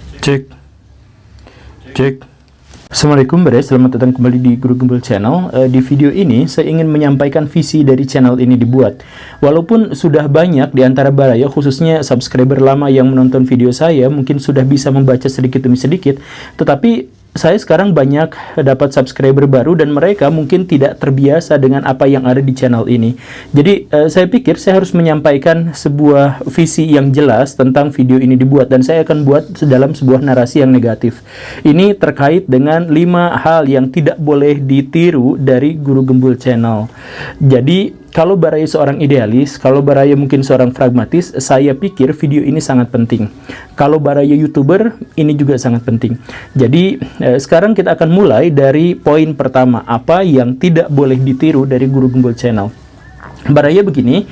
Cek, cek. Assalamualaikum Baraya, selamat datang kembali di Guru Gembul Channel. Di video ini saya ingin menyampaikan visi dari channel ini dibuat. Walaupun sudah banyak di antara Baraya, khususnya subscriber lama yang menonton video saya, mungkin sudah bisa membaca sedikit demi sedikit, tetapi saya sekarang banyak dapat subscriber baru dan mereka mungkin tidak terbiasa dengan apa yang ada di channel ini. Jadi saya pikir saya harus menyampaikan sebuah visi yang jelas tentang video ini dibuat, dan saya akan buat dalam sebuah narasi yang negatif. Ini terkait dengan 5 hal yang tidak boleh ditiru dari Guru Gembul Channel. Jadi kalau Baraya seorang idealis, kalau Baraya mungkin seorang pragmatis, saya pikir video ini sangat penting. Kalau Baraya YouTuber, ini juga sangat penting. Jadi, sekarang kita akan mulai dari poin pertama, apa yang tidak boleh ditiru dari Guru Gembul Channel. Baraya begini,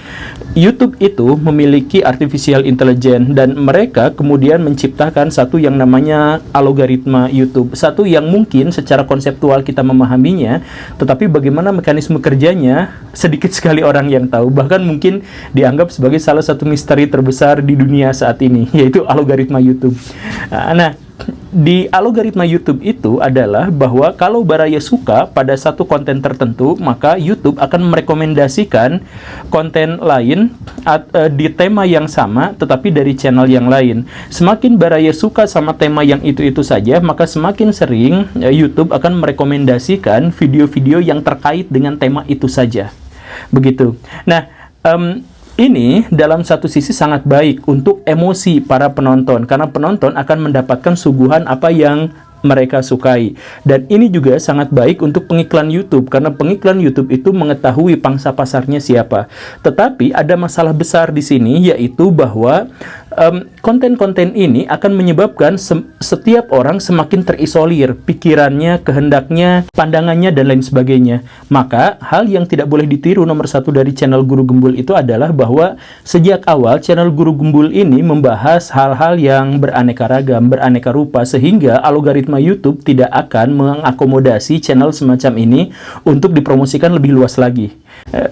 YouTube itu memiliki artificial intelligence dan mereka kemudian menciptakan satu yang namanya algoritma YouTube. Satu yang mungkin secara konseptual kita memahaminya, tetapi bagaimana mekanisme kerjanya sedikit sekali orang yang tahu. Bahkan mungkin dianggap sebagai salah satu misteri terbesar di dunia saat ini, yaitu algoritma YouTube. Nah, di algoritma YouTube itu adalah bahwa kalau Baraya suka pada satu konten tertentu, maka YouTube akan merekomendasikan konten lain di tema yang sama tetapi dari channel yang lain. Semakin Baraya suka sama tema yang itu-itu saja, maka semakin sering YouTube akan merekomendasikan video-video yang terkait dengan tema itu saja. Begitu. Nah, ini dalam satu sisi sangat baik untuk emosi para penonton, karena penonton akan mendapatkan suguhan apa yang mereka sukai. Dan ini juga sangat baik untuk pengiklan YouTube, karena pengiklan YouTube itu mengetahui pangsa pasarnya siapa. Tetapi ada masalah besar di sini, yaitu bahwa konten-konten ini akan menyebabkan setiap orang semakin terisolir, pikirannya, kehendaknya, pandangannya, dan lain sebagainya. Maka, hal yang tidak boleh ditiru nomor satu dari channel Guru Gembul itu adalah bahwa sejak awal channel Guru Gembul ini membahas hal-hal yang beraneka ragam, beraneka rupa, sehingga algoritma YouTube tidak akan mengakomodasi channel semacam ini untuk dipromosikan lebih luas lagi.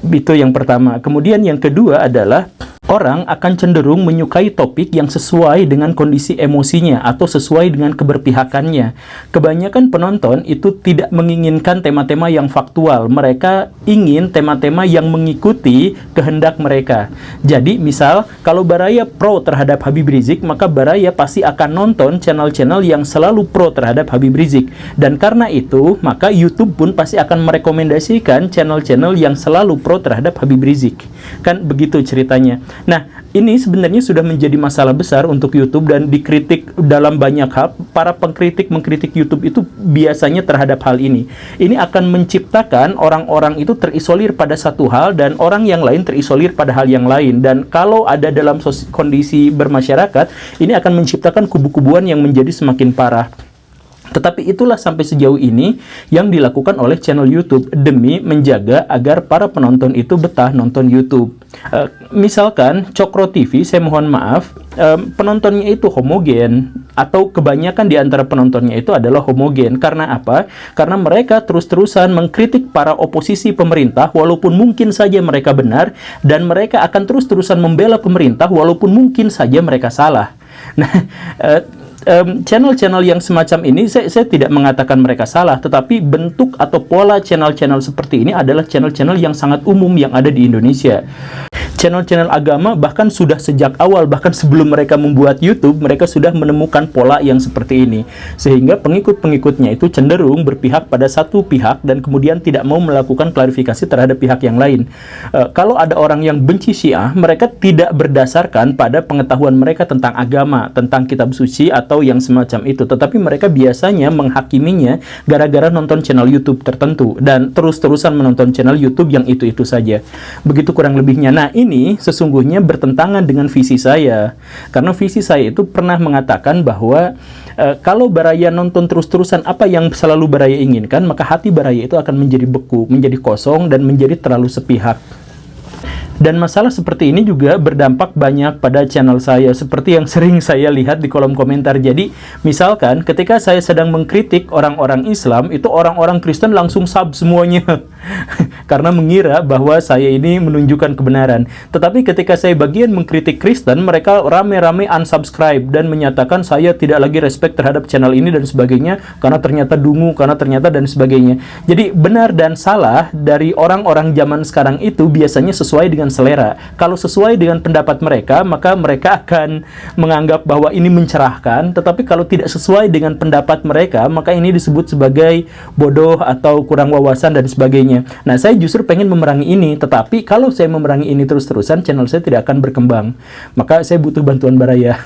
Itu yang pertama. Kemudian yang kedua adalah orang akan cenderung menyukai topik yang sesuai dengan kondisi emosinya atau sesuai dengan keberpihakannya. Kebanyakan penonton itu tidak menginginkan tema-tema yang faktual. Mereka ingin tema-tema yang mengikuti kehendak mereka. Jadi, misal, kalau Baraya pro terhadap Habib Rizik, maka Baraya pasti akan nonton channel-channel yang selalu pro terhadap Habib Rizik. Dan karena itu, maka YouTube pun pasti akan merekomendasikan channel-channel yang selalu pro terhadap Habib Rizik. Kan begitu ceritanya. Nah, ini sebenarnya sudah menjadi masalah besar untuk YouTube dan dikritik dalam banyak hal. Para pengkritik mengkritik YouTube itu biasanya terhadap hal ini. Ini akan menciptakan orang-orang itu terisolir pada satu hal dan orang yang lain terisolir pada hal yang lain. Dan kalau ada dalam kondisi bermasyarakat, ini akan menciptakan kubu-kubuan yang menjadi semakin parah. Tetapi itulah sampai sejauh ini yang dilakukan oleh channel YouTube demi menjaga agar para penonton itu betah nonton YouTube. Misalkan Cokro TV, saya mohon maaf, penontonnya itu homogen atau kebanyakan di antara penontonnya itu adalah homogen. Karena apa? Karena mereka terus-terusan mengkritik para oposisi pemerintah walaupun mungkin saja mereka benar, dan mereka akan terus-terusan membela pemerintah walaupun mungkin saja mereka salah. Nah, channel-channel yang semacam ini, saya tidak mengatakan mereka salah, tetapi bentuk atau pola channel-channel seperti ini adalah channel-channel yang sangat umum yang ada di Indonesia. Channel-channel agama bahkan sudah sejak awal, bahkan sebelum mereka membuat YouTube, mereka sudah menemukan pola yang seperti ini. Sehingga pengikut-pengikutnya itu cenderung berpihak pada satu pihak dan kemudian tidak mau melakukan klarifikasi terhadap pihak yang lain. Kalau ada orang yang benci Syiah, mereka tidak berdasarkan pada pengetahuan mereka tentang agama, tentang kitab suci atau yang semacam itu. Tetapi mereka biasanya menghakiminya gara-gara nonton channel YouTube tertentu dan terus-terusan menonton channel YouTube yang itu-itu saja. Begitu kurang lebihnya. Nah, ini sesungguhnya bertentangan dengan visi saya, karena visi saya itu pernah mengatakan bahwa kalau Baraya nonton terus-terusan apa yang selalu Baraya inginkan, maka hati Baraya itu akan menjadi beku, menjadi kosong, dan menjadi terlalu sepihak. Dan masalah seperti ini juga berdampak banyak pada channel saya, seperti yang sering saya lihat di kolom komentar. Jadi, misalkan ketika saya sedang mengkritik orang-orang Islam, itu orang-orang Kristen langsung sub semuanya. Karena mengira bahwa saya ini menunjukkan kebenaran. Tetapi ketika saya bagian mengkritik Kristen, mereka rame-rame unsubscribe dan menyatakan saya tidak lagi respect terhadap channel ini dan sebagainya, karena ternyata dungu, karena ternyata dan sebagainya. Jadi, benar dan salah dari orang-orang zaman sekarang itu biasanya sesuai dengan selera. Kalau sesuai dengan pendapat mereka, maka mereka akan menganggap bahwa ini mencerahkan. Tetapi kalau tidak sesuai dengan pendapat mereka, maka ini disebut sebagai bodoh atau kurang wawasan dan sebagainya. Nah, saya justru pengen memerangi ini. Tetapi kalau saya memerangi ini terus-terusan, channel saya tidak akan berkembang. Maka saya butuh bantuan Baraya.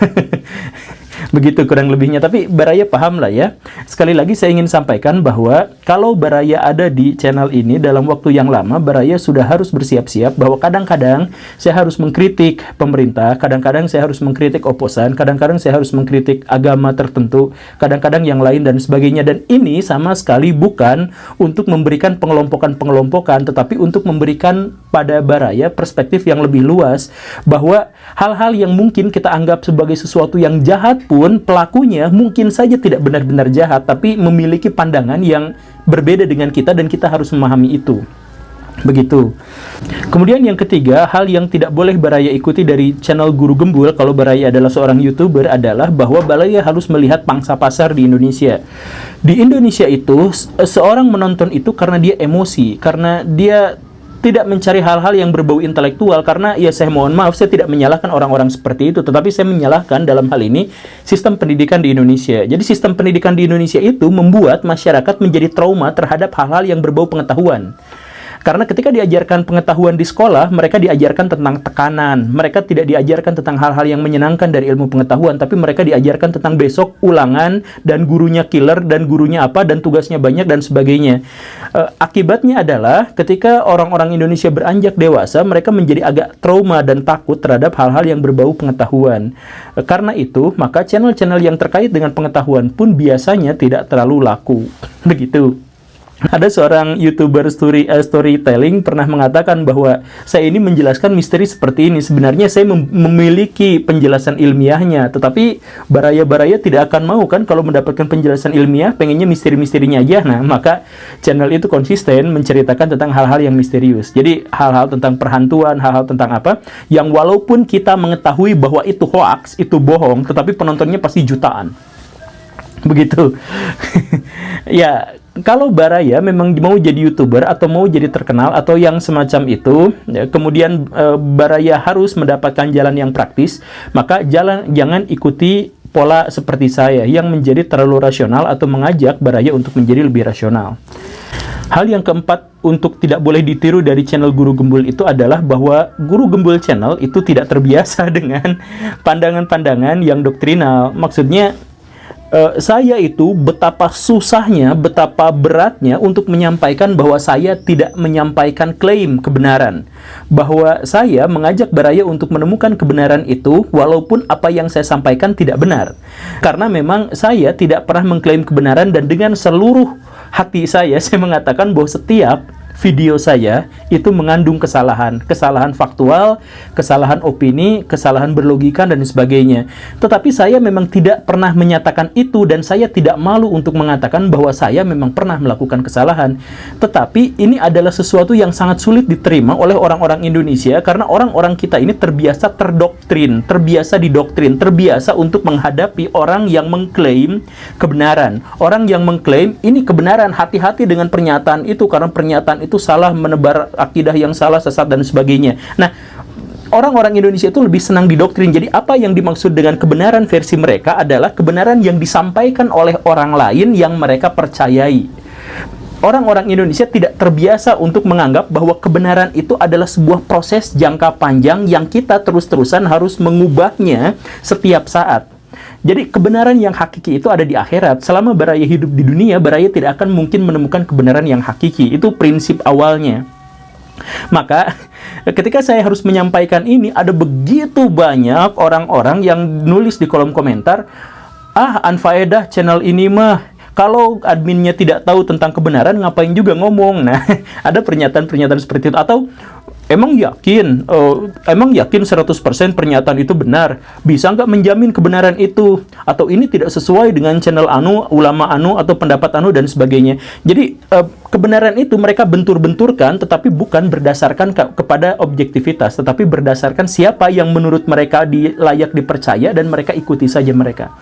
Begitu kurang lebihnya, tapi Baraya paham lah ya. Sekali lagi saya ingin sampaikan bahwa kalau Baraya ada di channel ini dalam waktu yang lama, Baraya sudah harus bersiap-siap bahwa kadang-kadang saya harus mengkritik pemerintah, kadang-kadang saya harus mengkritik oposan, kadang-kadang saya harus mengkritik agama tertentu, kadang-kadang yang lain dan sebagainya. Dan ini sama sekali bukan untuk memberikan pengelompokan-pengelompokan, tetapi untuk memberikan pada Baraya perspektif yang lebih luas bahwa hal-hal yang mungkin kita anggap sebagai sesuatu yang jahat pun pelakunya mungkin saja tidak benar-benar jahat, tapi memiliki pandangan yang berbeda dengan kita dan kita harus memahami itu. Begitu. Kemudian yang ketiga, hal yang tidak boleh Baraya ikuti dari channel Guru Gembul kalau Baraya adalah seorang YouTuber adalah bahwa Baraya harus melihat pangsa pasar di Indonesia. Di Indonesia itu, seorang menonton itu karena dia emosi, karena dia tidak mencari hal-hal yang berbau intelektual, karena ya saya mohon maaf, saya tidak menyalahkan orang-orang seperti itu, tetapi saya menyalahkan dalam hal ini sistem pendidikan di Indonesia. Jadi sistem pendidikan di Indonesia itu membuat masyarakat menjadi trauma terhadap hal-hal yang berbau pengetahuan. Karena ketika diajarkan pengetahuan di sekolah, mereka diajarkan tentang tekanan. Mereka tidak diajarkan tentang hal-hal yang menyenangkan dari ilmu pengetahuan, tapi mereka diajarkan tentang besok ulangan, dan gurunya killer, dan gurunya apa, dan tugasnya banyak, dan sebagainya. Akibatnya adalah ketika orang-orang Indonesia beranjak dewasa, mereka menjadi agak trauma dan takut terhadap hal-hal yang berbau pengetahuan. Karena itu, maka channel-channel yang terkait dengan pengetahuan pun biasanya tidak terlalu laku. Begitu. Ada seorang YouTuber storytelling pernah mengatakan bahwa saya ini menjelaskan misteri seperti ini. Sebenarnya saya memiliki penjelasan ilmiahnya, tetapi Baraya tidak akan mau kan kalau mendapatkan penjelasan ilmiah, pengennya misteri-misterinya aja. Nah, maka channel itu konsisten menceritakan tentang hal-hal yang misterius. Jadi hal-hal tentang perhantuan, hal-hal tentang apa, yang walaupun kita mengetahui bahwa itu hoax, itu bohong, tetapi penontonnya pasti jutaan. Begitu. Ya, kalau Baraya memang mau jadi YouTuber atau mau jadi terkenal atau yang semacam itu, ya, kemudian Baraya harus mendapatkan jalan yang praktis, maka jangan ikuti pola seperti saya yang menjadi terlalu rasional atau mengajak Baraya untuk menjadi lebih rasional. Hal yang keempat untuk tidak boleh ditiru dari channel Guru Gembul itu adalah bahwa Guru Gembul channel itu tidak terbiasa dengan pandangan-pandangan yang doktrinal. Maksudnya, saya itu betapa susahnya, betapa beratnya untuk menyampaikan bahwa saya tidak menyampaikan klaim kebenaran. Bahwa saya mengajak Baraya untuk menemukan kebenaran itu walaupun apa yang saya sampaikan tidak benar. Karena memang saya tidak pernah mengklaim kebenaran, dan dengan seluruh hati saya mengatakan bahwa setiap video saya itu mengandung kesalahan faktual, kesalahan opini, kesalahan berlogika, dan sebagainya. Tetapi saya memang tidak pernah menyatakan itu, dan saya tidak malu untuk mengatakan bahwa saya memang pernah melakukan kesalahan. Tetapi ini adalah sesuatu yang sangat sulit diterima oleh orang-orang Indonesia, karena orang-orang kita ini terbiasa terdoktrin, terbiasa didoktrin, terbiasa untuk menghadapi orang yang mengklaim kebenaran. Orang yang mengklaim ini kebenaran, hati-hati dengan pernyataan itu, karena pernyataan itu salah, menebar akidah yang salah, sesat, dan sebagainya. Nah, orang-orang Indonesia itu lebih senang didoktrin. Jadi apa yang dimaksud dengan kebenaran versi mereka adalah kebenaran yang disampaikan oleh orang lain yang mereka percayai. Orang-orang Indonesia tidak terbiasa untuk menganggap bahwa kebenaran itu adalah sebuah proses jangka panjang yang kita terus-terusan harus mengubahnya setiap saat. Jadi kebenaran yang hakiki itu ada di akhirat. Selama Baraya hidup di dunia, Baraya tidak akan mungkin menemukan kebenaran yang hakiki. Itu prinsip awalnya. Maka ketika saya harus menyampaikan ini, ada begitu banyak orang-orang yang nulis di kolom komentar, "Ah, anfaedah channel ini mah, Kalau adminnya tidak tahu tentang kebenaran, ngapain juga ngomong? Nah, ada pernyataan-pernyataan seperti itu. Atau emang yakin 100% pernyataan itu benar? Bisa nggak menjamin kebenaran itu? Atau ini tidak sesuai dengan channel anu, ulama anu, atau pendapat anu, dan sebagainya. Jadi, kebenaran itu mereka bentur-benturkan, tetapi bukan berdasarkan kepada objektivitas, tetapi berdasarkan siapa yang menurut mereka layak dipercaya, dan mereka ikuti saja mereka.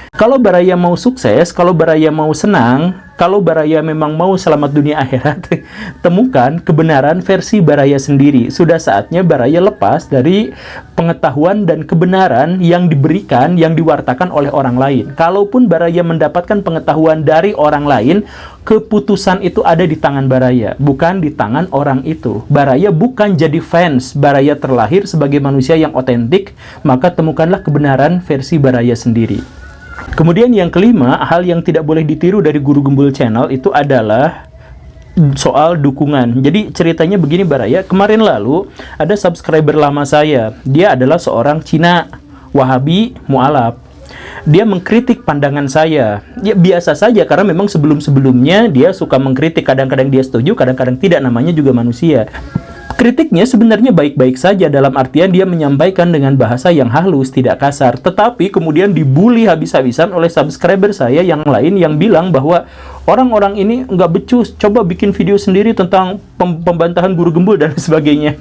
Kalau Baraya mau sukses, kalau Baraya mau senang, kalau Baraya memang mau selamat dunia akhirat, temukan kebenaran versi Baraya sendiri. Sudah saatnya Baraya lepas dari pengetahuan dan kebenaran yang diberikan, yang diwartakan oleh orang lain. Kalaupun Baraya mendapatkan pengetahuan dari orang lain, keputusan itu ada di tangan Baraya, bukan di tangan orang itu. Baraya bukan jadi fans, Baraya terlahir sebagai manusia yang otentik, maka temukanlah kebenaran versi Baraya sendiri. Kemudian yang kelima, hal yang tidak boleh ditiru dari Guru Gembul Channel itu adalah soal dukungan. Jadi ceritanya begini Baraya, kemarin lalu ada subscriber lama saya. Dia adalah seorang Cina, Wahabi, mualaf. Dia mengkritik pandangan saya. Ya biasa saja, karena memang sebelum-sebelumnya dia suka mengkritik. Kadang-kadang dia setuju, kadang-kadang tidak, namanya juga manusia. Kritiknya sebenarnya baik-baik saja, dalam artian dia menyampaikan dengan bahasa yang halus, tidak kasar. Tetapi kemudian dibully habis-habisan oleh subscriber saya yang lain yang bilang bahwa orang-orang ini nggak becus, coba bikin video sendiri tentang pembantahan Guru Gembul dan sebagainya.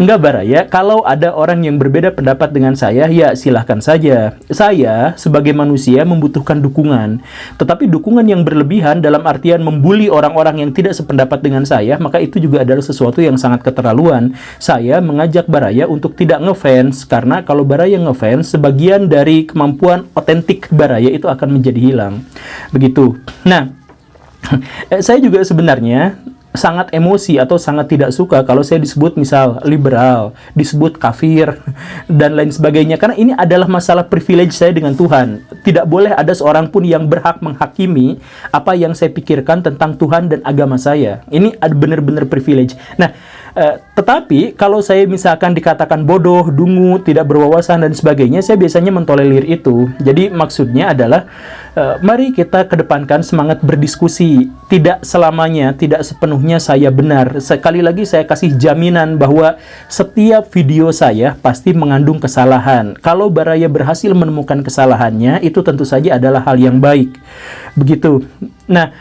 Enggak Baraya, kalau ada orang yang berbeda pendapat dengan saya, ya silahkan saja. Saya sebagai manusia membutuhkan dukungan. Tetapi dukungan yang berlebihan dalam artian membuli orang-orang yang tidak sependapat dengan saya, maka itu juga adalah sesuatu yang sangat keterlaluan. Saya mengajak Baraya untuk tidak ngefans, karena kalau Baraya ngefans, sebagian dari kemampuan otentik Baraya itu akan menjadi hilang. Begitu. Nah, saya juga sebenarnya sangat emosi atau sangat tidak suka kalau saya disebut misal liberal, disebut kafir, dan lain sebagainya. Karena ini adalah masalah privilege saya dengan Tuhan. Tidak boleh ada seorang pun yang berhak menghakimi apa yang saya pikirkan tentang Tuhan dan agama saya. Ini benar-benar privilege. Nah, tetapi kalau saya misalkan dikatakan bodoh, dungu, tidak berwawasan dan sebagainya, saya biasanya mentolerir itu. Jadi maksudnya adalah mari kita kedepankan semangat berdiskusi. Tidak selamanya, tidak sepenuhnya saya benar. Sekali lagi saya kasih jaminan bahwa setiap video saya pasti mengandung kesalahan. Kalau Baraya berhasil menemukan kesalahannya, itu tentu saja adalah hal yang baik. Begitu. Nah,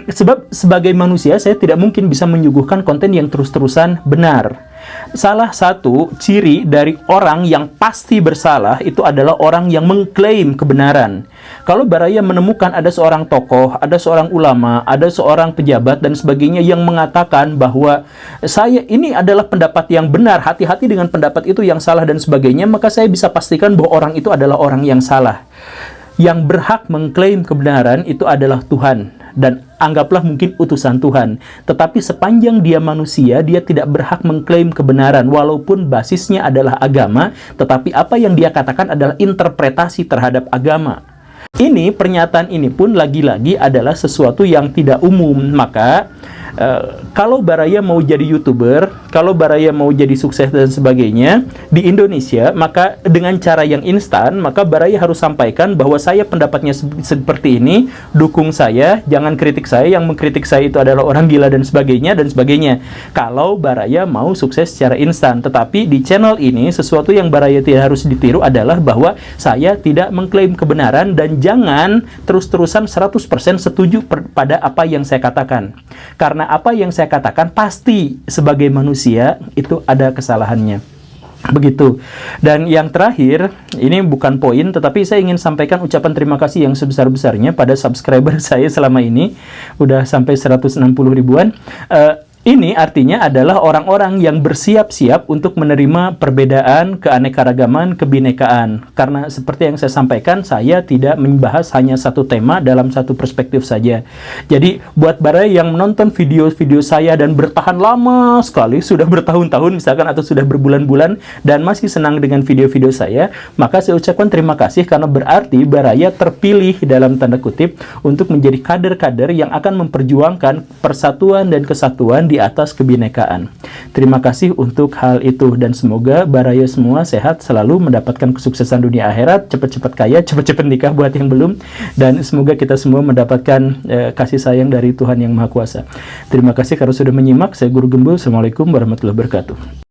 sebab sebagai manusia saya tidak mungkin bisa menyuguhkan konten yang terus-terusan benar. Salah satu ciri dari orang yang pasti bersalah itu adalah orang yang mengklaim kebenaran. Kalau Baraya menemukan ada seorang tokoh, ada seorang ulama, ada seorang pejabat dan sebagainya yang mengatakan bahwa saya ini adalah pendapat yang benar, hati-hati dengan pendapat itu yang salah dan sebagainya, maka saya bisa pastikan bahwa orang itu adalah orang yang salah. Yang berhak mengklaim kebenaran itu adalah Tuhan, dan anggaplah mungkin utusan Tuhan. Tetapi sepanjang dia manusia, dia tidak berhak mengklaim kebenaran, walaupun basisnya adalah agama, tetapi apa yang dia katakan adalah interpretasi terhadap agama. Ini, pernyataan ini pun lagi-lagi adalah sesuatu yang tidak umum. Maka kalau Baraya mau jadi YouTuber, kalau Baraya mau jadi sukses dan sebagainya di Indonesia, maka dengan cara yang instan, maka Baraya harus sampaikan bahwa saya pendapatnya seperti ini, dukung saya, jangan kritik saya, yang mengkritik saya itu adalah orang gila dan sebagainya dan sebagainya. Kalau Baraya mau sukses secara instan. Tetapi di channel ini, sesuatu yang Baraya tidak harus ditiru adalah bahwa saya tidak mengklaim kebenaran, dan jangan terus-terusan 100% setuju pada apa yang saya katakan. Karena apa yang saya katakan pasti sebagai manusia itu ada kesalahannya. Begitu. Dan yang terakhir, ini bukan poin, tetapi saya ingin sampaikan ucapan terima kasih yang sebesar-besarnya pada subscriber saya selama ini. Udah sampai 160 ribuan. Ini artinya adalah orang-orang yang bersiap-siap untuk menerima perbedaan, keanekaragaman, kebinekaan. Karena seperti yang saya sampaikan, saya tidak membahas hanya satu tema dalam satu perspektif saja. Jadi, buat Baraya yang menonton video-video saya dan bertahan lama sekali, sudah bertahun-tahun misalkan, atau sudah berbulan-bulan, dan masih senang dengan video-video saya, maka saya ucapkan terima kasih, karena berarti Baraya terpilih dalam tanda kutip untuk menjadi kader-kader yang akan memperjuangkan persatuan dan kesatuan di di atas kebinekaan. Terima kasih untuk hal itu, dan semoga Baraya semua sehat selalu, mendapatkan kesuksesan dunia akhirat, cepat-cepat kaya, cepat-cepat nikah buat yang belum, dan semoga kita semua mendapatkan kasih sayang dari Tuhan Yang Maha Kuasa. Terima kasih karena sudah menyimak. Saya Guru Gembul. Assalamualaikum warahmatullahi wabarakatuh.